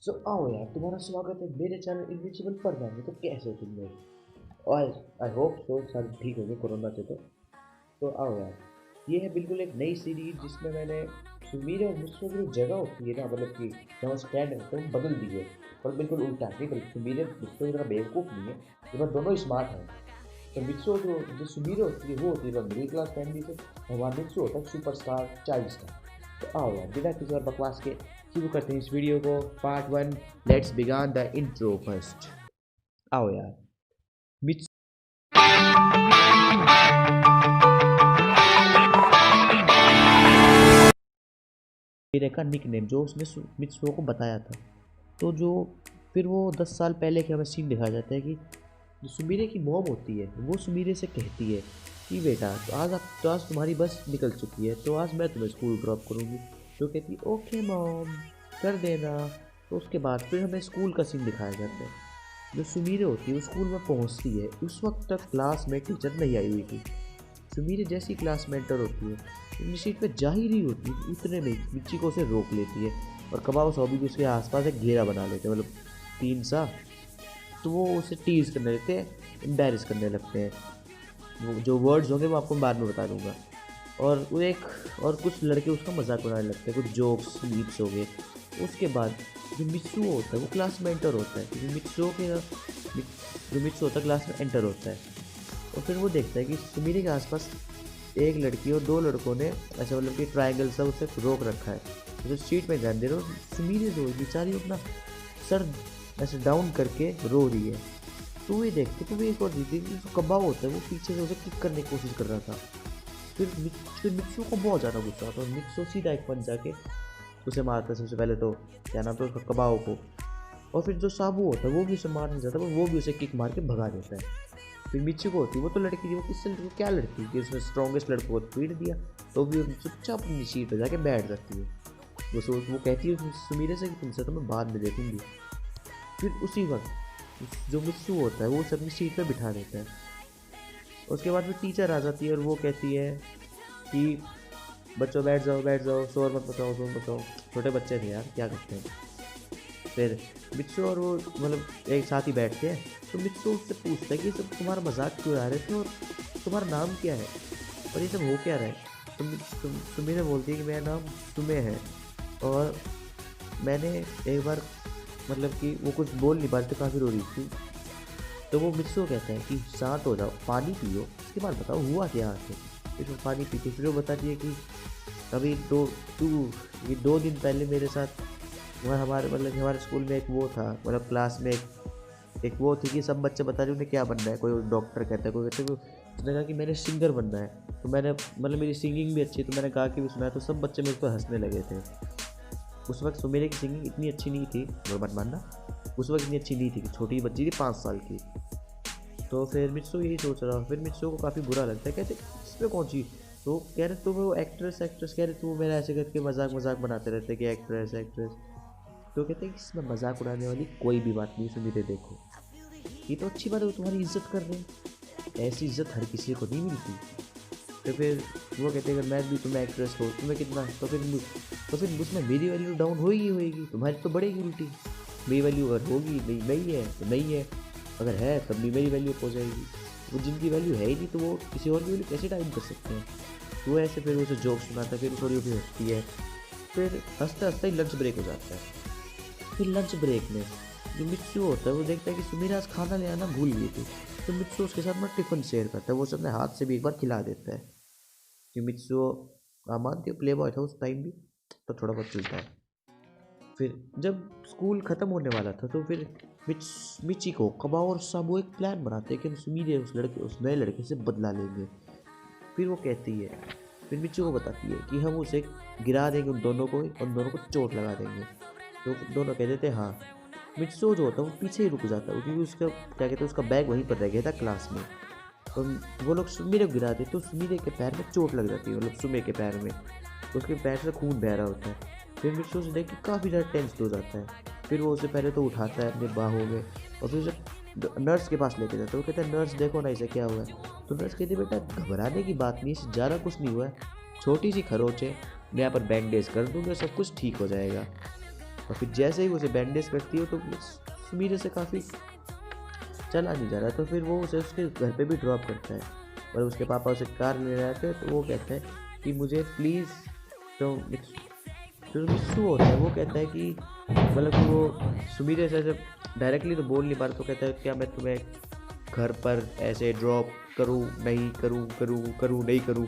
सो आओ यार, तुम्हारा स्वागत है मेरे चैनल इनविजिबल पर्दा में। तो कैसे हो तुम लोग? और आई होप सो सब ठीक हो गए कोरोना से। तो आओ यार, ये है बिल्कुल एक नई सीरीज जिसमें मैंने सुमीर और मिस्र की जो जगह होती है ना, मतलब कि जहाँ स्टैंड होते हैं वो बदल दी है। और बिल्कुल उल्टा नहीं, बल्कि सुमीर मिस्र की तरह बेवकूफ़ नहीं है, ये बात दोनों स्मार्ट हैं। तो मित्सो जो जो सुमीर होती है वो होती है मिडिल क्लास फैमिली से, हमारा मित्सो होता है सुपरस्टार चाइल्ड स्टार। तो आओ यार, बिना किसी और बकवास के शुरू करते हैं इस वीडियो को। Part 1, let's began the intro first. आओ यार, मित्सो का निक नेम जो उसने मित्सो को बताया था। तो जो फिर वो 10 साल पहले के हमें सीन दिखाया जाता है कि जो सुमीरे की मॉम होती है वो सुमीरे से कहती है कि बेटा तो आज तुम्हारी बस निकल चुकी है, तो आज मैं तुम्हें स्कूल ड्रॉप करूँगी। तो कहती है ओके मॉम, कर देना। तो उसके बाद फिर हमें स्कूल का सीन दिखाया जाता है। जो सुमीरे होती है वो स्कूल में पहुंचती है, उस वक्त तक क्लास में टीचर नहीं आई हुई थी। सुमीरे जैसी क्लास में एंटर होती है, अपनी सीट पे जा ही रही होती है, उतने में मिच्ची को उसे रोक लेती है और कबाब सौबी को उसके आसपास एक घेरा बना लेते हैं, मतलब तीन सा। तो वो उसे टीज करने लगते हैं, एम्बेरस करने लगते हैं। वो जो वर्ड्स होंगे वो आपको बाद में बता दूंगा। और वो एक और कुछ लड़के उसका मजाक उड़ाने लगते हैं, कुछ जोक्स लीप्स हो गए। उसके बाद जो मित्सु होता है वो क्लास में एंटर होता है, क्योंकि जो मित्सु होता है क्लास में एंटर होता है। और फिर वो देखता है कि सुमीरे के आसपास एक लड़की और दो लड़कों ने ऐसा, मतलब कि ट्रायंगल सा उसे रोक रखा है। तो सीट में ध्यान दे रहे हो, सुमीरे जो बेचारी अपना सर ऐसे डाउन करके रो रही है। तो ये देखते तो वो एक और दीदी जो कबाब होता है वो पीछे से उसे किक करने की कोशिश कर रहा था। फिर मित्सु को बहुत ज़्यादा गुस्सा आता है और मित्सु सीधा एक पंच जाके उसे मारता है। सबसे पहले तो क्या नाम था उसका, कबाब को। और फिर जो साबू होता है वो भी उसे मारना चाहता है, पर वो भी उसे किक मार के भगा देता है। फिर मिच्ची को होती है, वो तो लड़की थी, वो किससे वो क्या लड़की कि उसने स्ट्रॉन्गेस्ट लड़कों को पीट दिया। तो भी चुपचाप अपनी सीट पर जाके बैठ जाती है। वो कहती है सुमीरे से कि तुमसे तो मैं बाद में देखूंगी। फिर उसी वक्त जो मिस्सू होता है वो उसे अपनी सीट पर बिठा देता है। उसके बाद फिर टीचर आ जाती है और वो कहती है कि बच्चों बैठ जाओ बैठ जाओ, शोर मत मचाओ शोर मचाओ। छोटे बच्चे थे यार, क्या करते हैं। फिर मित्सु और वो मतलब एक साथ ही बैठते हैं। तो मित्सु उससे पूछता है कि ये सब तुम्हारा मजाक क्यों उड़ा रहे थे और तुम्हारा नाम क्या है और ये सब हो क्या रहा है। तुम मेरे बोलती है कि मेरा नाम तुम्हें है। और मैंने एक बार, मतलब कि वो कुछ बोल नहीं पा रही थी, काफ़ी रो रही थी। तो वो मित्सु कहते हैं कि शांत हो जाओ, पानी पियो, उसके बाद बताओ हुआ क्या आके। फिर वो पानी पीती, फिर वो बताती है कि अभी तू ये 2 दिन पहले मेरे साथ वहाँ हमारे, मतलब हमारे स्कूल में एक वो था, मतलब क्लास में एक वो थी कि सब बच्चे बता रहे उन्हें क्या बनना है। कोई डॉक्टर कहता है, कोई कहते हैं, उसने कहा कि मैंने सिंगर बनना है। तो मैंने, मतलब मेरी सिंगिंग भी अच्छी है, तो मैंने गा के भी सुनाया। तो सब बच्चे मेरे पर हंसने लगे थे। उस वक्त सुमेरे की सिंगिंग इतनी अच्छी नहीं थी, वो मत मानना, उस वक्त इतनी अच्छी नहीं थी कि छोटी बच्ची थी 5 साल की। तो फिर मित्सु यही सोच रहा, फिर मित्सु को काफ़ी बुरा लगता है, कहते इसमें कौन सी। तो कह रहे तो वो एक्ट्रेस एक्ट्रेस कह रहे तो मेरा ऐसे करके मजाक मजाक बनाते रहते कि एक्ट्रेस एक्ट्रेस। तो कहते हैं कि इसमें मजाक उड़ाने वाली कोई भी बात नहीं सुनीते, देखो ये तो अच्छी बात है, वो तुम्हारी इज्जत कर रहे हैं, ऐसी इज्जत हर किसी को नहीं मिलती। तो फिर वो कहते हैं अगर मैं भी तुम्हें एक्ट्रेस हो तुम्हें कितना, तो फिर उसमें मेरी वैल्यू डाउन होगी होगी, तुम्हारी तो बढ़ेगी उल्टी। मेरी वैल्यू अगर होगी नहीं है तो नहीं है, अगर है तब भी मेरी वैल्यू हो जाएगी। वो जिनकी वैल्यू है ही नहीं तो वो किसी और की वैल्यू कैसे टाइम कर सकते हैं। वो ऐसे फिर उसे जोक सुनाता है, फिर थोड़ी भी हंसती है। फिर हंसते हंसते ही लंच ब्रेक हो जाता है। फिर लंच ब्रेक में जो मित्सु होता है वो देखता है कि सुमीरा आज खाना ले आना भूल गई थी। तो मित्सु उसके साथ में टिफिन शेयर करता है, वो उसे अपने हाथ से भी एक बार खिला देता है। कि मित्सु मानती है प्ले बॉय था उस टाइम भी, तो थोड़ा बहुत चलता है। फिर जब स्कूल ख़त्म होने वाला था तो फिर मिची को कबा और साबू एक प्लान बनाते हैं कि हम सुमीरे उस नए लड़के से बदला लेंगे। फिर वो कहती है, फिर मिच्चू को बताती है कि हम उसे गिरा देंगे उन दोनों को और दोनों को चोट लगा देंगे। तो दोनों कह देते हैं हाँ। मित्सु जो होता है वो पीछे ही रुक जाता है, क्योंकि उसका क्या कहते हैं उसका बैग वहीं पर रह गया था क्लास में। तो वो लोग सुमीरे को गिराते तो सुमीरे के पैर में चोट लग जाती है, मतलब सुमे के पैर में, उसके पैर से खून बह रहा होता है। फिर मित्सु उसे देख के काफ़ी ज़्यादा टेंस हो जाता है। फिर वो उसे पहले तो उठाता है अपने बाहों में और फिर उसे नर्स के पास लेके जाता है। वो कहता है नर्स देखो ना इसे क्या हुआ है। तो नर्स कहती है बेटा घबराने की बात नहीं, इससे ज़्यादा कुछ नहीं हुआ है, छोटी सी खरोच है, मैं यहाँ पर बैंडेज कर दूँगा सब कुछ ठीक हो जाएगा। और फिर जैसे ही उसे बैंडेज करती है तो सुमीरे से काफ़ी चला नहीं जा रहा, तो फिर वो उसे उसके घर पे भी ड्रॉप करता है। और उसके पापा उसे कार ले जाते हैं, तो वो कहता है कि मुझे प्लीज़, तो जो मित्सु होता है वो कहता है कि मतलब कि वो सुमीरे से ऐसे डायरेक्टली तो बोल नहीं पा रहा, तो कहता है क्या मैं तुम्हें घर पर ऐसे ड्रॉप करूँ, नहीं करूँ, करूँ करूँ नहीं करूँ,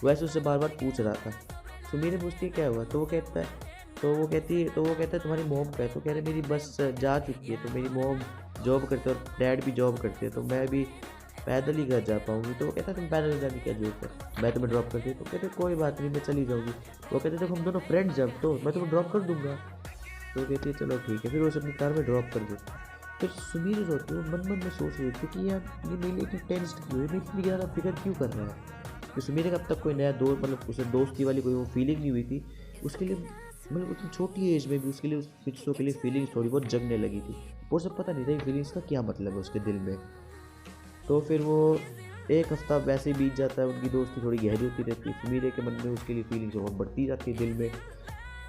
वैसे उससे बार बार पूछ रहा था। सुमीरे पूछती है क्या हुआ, तो वो कहता है, वो कहता है तुम्हारी मॉम का है, तो कह रहे मेरी बस जा चुकी है, तो मेरी मॉम जॉब करते और डैड भी जॉब करते हैं, तो मैं भी पैदल ही घर जा पाऊँगी। तो वो कहता है तुम पैदल जाने क्या जरूरत है, मैं तुम्हें ड्रॉप करती, तो कहते कोई बात नहीं मैं चली जाऊँगी। वो कहते जब हम दोनों फ्रेंड्स जब तो मैं तुम्हें ड्रॉप कर दूँगा। तो कहती है चलो ठीक है, फिर वो उसे अपनी कार में ड्रॉप कर देती है। फिर सुमीर जो होती है वो मन मन में सोच रही थी कि यार ये मेरे लिए इतनी टेंस्ड क्यों है, मैं इतनी ज़्यादा फिक्र क्यों कर रहा है। तो सुमीर का अब तक कोई नया दोस्त, मतलब उसे दोस्ती वाली कोई वो फीलिंग नहीं हुई थी उसके लिए, मतलब उतनी छोटी एज में भी उसके लिए उस मित्सो के लिए फीलिंग्स थोड़ी बहुत जगने लगी थी। वो सब पता नहीं था कि फीलिंग्स का क्या मतलब है उसके दिल में। तो फिर वो एक हफ्ता वैसे ही बीत जाता है, उनकी दोस्ती थोड़ी गहरी होती रहती है, सुमीरे के मन में उसके लिए फीलिंग्स बहुत बढ़ती जाती है दिल में।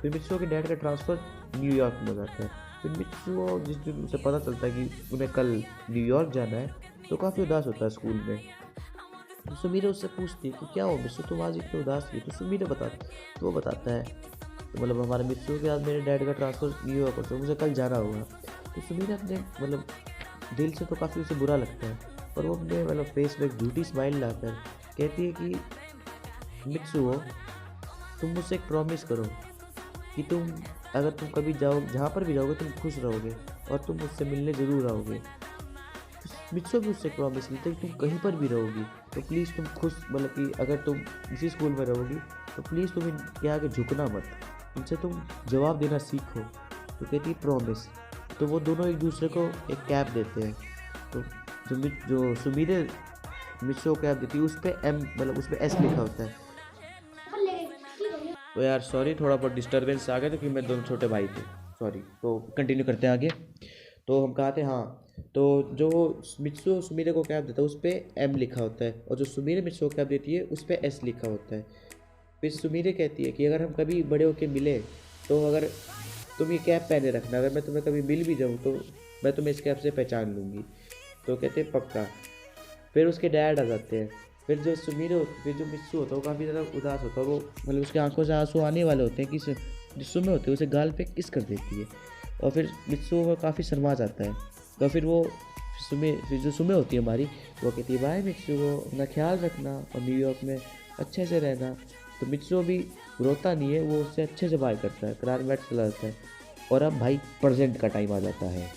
फिर मित्सो के डैड का ट्रांसफ़र न्यूयॉर्क में हो जाता है। फिर मित्सो जिस दिन उसे पता चलता है कि उन्हें कल न्यूयॉर्क जाना है, तो काफ़ी उदास होता है स्कूल में। तो सुमीरे उससे पूछती है कि क्या हो मित्सो, तुम आज इतने उदास थी। तो सुमीरे वो बताता है, तो मतलब हमारे मित्सो के साथ मेरे डैड का ट्रांसफ़र न्यूयॉर्क होता है, मुझे कल जाना होगा। तो सुमीरे अपने मतलब दिल से तो काफ़ी उसे बुरा लगता है, पर वो अपने मतलब फेस में एक झूठी स्माइल लाकर कहती है कि मित्सुओ तुम मुझसे एक प्रॉमिस करो कि तुम अगर तुम कभी जाओ, जहाँ पर भी जाओगे तुम खुश रहोगे और तुम मुझसे मिलने ज़रूर आओगे। तो मित्सुओ भी उससे एक प्रॉमिस लेते कि तुम कहीं पर भी रहोगी तो प्लीज़ तुम खुश, मतलब कि अगर तुम इसी स्कूल में रहोगी तो प्लीज़ तुम इनके आगे झुकना मत, इनसे तुम जवाब देना सीखो। तो कहती है प्रॉमिस। तो वो दोनों एक दूसरे को एक कैप देते हैं। तो जो सुमीरे मित्सुओ को कैप देती है उस पर एम, मतलब उस पर एस लिखा होता है। तो यार सॉरी, थोड़ा बहुत डिस्टर्बेंस आ गया था क्योंकि मैं दोनों छोटे भाई थे, सॉरी। तो कंटिन्यू करते हैं आगे। तो हम कहा थे, हाँ, तो जो मित्सुओ सुमीरे को कैप देता है उस पर एम लिखा होता है, और जो सुमीरे मित्सुओ को कैप देती है उस पर एस लिखा होता है। फिर सुमीरे कहती है कि अगर हम कभी बड़े होके मिले तो अगर तुम ये कैप पहने रखना, अगर मैं तुम्हें कभी मिल भी जाऊँ तो मैं तुम्हें इस कैप से पहचान लूँगी। तो कहते हैं पक्का। फिर उसके डैड आ जाते हैं। फिर जो मित्सु होता है वो काफ़ी ज़्यादा उदास होता है, वो मतलब उसके आंखों से आंसू आने वाले होते हैं कि जो सुमे होते हैं उसे गाल पे किस कर देती है, और फिर मित्सु वो काफ़ी शर्मा जाता है। तो फिर जो सुमे होती है हमारी, वो कहती है बाय मित्सु, वो अपना ख्याल रखना और न्यूयॉर्क में अच्छे से रहना। तो मित्सु भी रोता नहीं है, वो उससे अच्छे से बाय करता है, कार में चला जाता है। और अब भाई प्रेजेंट का टाइम आ जाता है।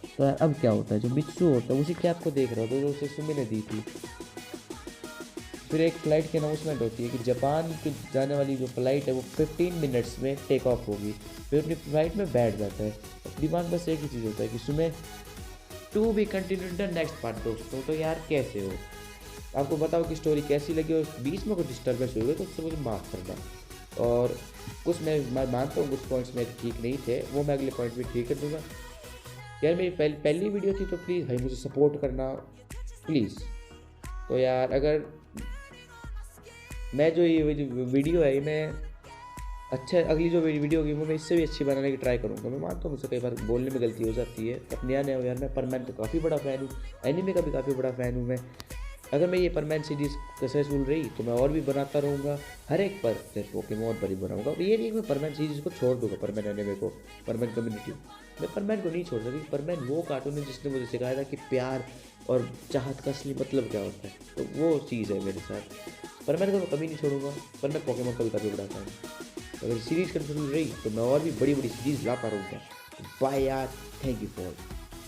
तो यार अब क्या होता है, जो मित्सु होता है उसी कैप को देख रहा होता है जो उसे सुमी ने दी थी। फिर एक फ़्लाइट की अनाउंसमेंट होती है कि जापान की जाने वाली जो फ़्लाइट है वो 15 मिनट्स में टेक ऑफ होगी। फिर अपनी फ़्लाइट में बैठ जाता है। दिमाग बस एक ही चीज़ होता है कि assume to be continue the next part. दोस्तों तो यार कैसे हो, आपको बताओ कि स्टोरी कैसी लगी, और बीच में कुछ डिस्टर्बेंस हो गए तो उससे मुझे माफ़ करना। और कुछ मैं मानता हूँ कुछ पॉइंट्स मेरे ठीक नहीं थे, वो मैं अगले पॉइंट में ठीक कर दूँगा। यार मेरी पहली वीडियो थी तो प्लीज़ भाई मुझे सपोर्ट करना प्लीज़। तो यार अगर मैं जो ये वीडियो है मैं अगली जो वीडियो होगी वो मैं इससे भी अच्छी बनाने की ट्राई करूँगा। मैं मानता हूँ मुझसे कई बार बोलने में गलती हो जाती है, अब नया हो यार मैं परमैन का काफ़ी बड़ा फ़ैन हूँ, एनीमे का भी काफ़ी बड़ा फ़ैन हूँ मैं। अगर मैं ये परमैन सीरीज़ सक्सेसफुल रही तो मैं और भी बनाता रहूँगा, हर एक पर जैसे पोकेमॉन पर ही बनाऊँगा। ये नहीं कि मैं परमैन सीरीज़ को छोड़ दूँगा, परमैन एनीमे को, परमैन कम्युनिटी, मैं परमैन को नहीं छोड़ सकती। परमैन वो कार्टून है जिसने मुझे सिखाया था कि प्यार और चाहत का असली मतलब क्या होता है, तो वो चीज़ है मेरे साथ। परमैन को मैं कभी नहीं छोड़ूंगा, पर मैं पोकेमॉन का भी काफ़ी बड़ा फैन हूँ। अगर सीरीज़ कंटिन्यू रही तो मैं और भी बड़ी बड़ी सीरीज़ लाता रहूँगा। बाय यार, थैंक यू फॉर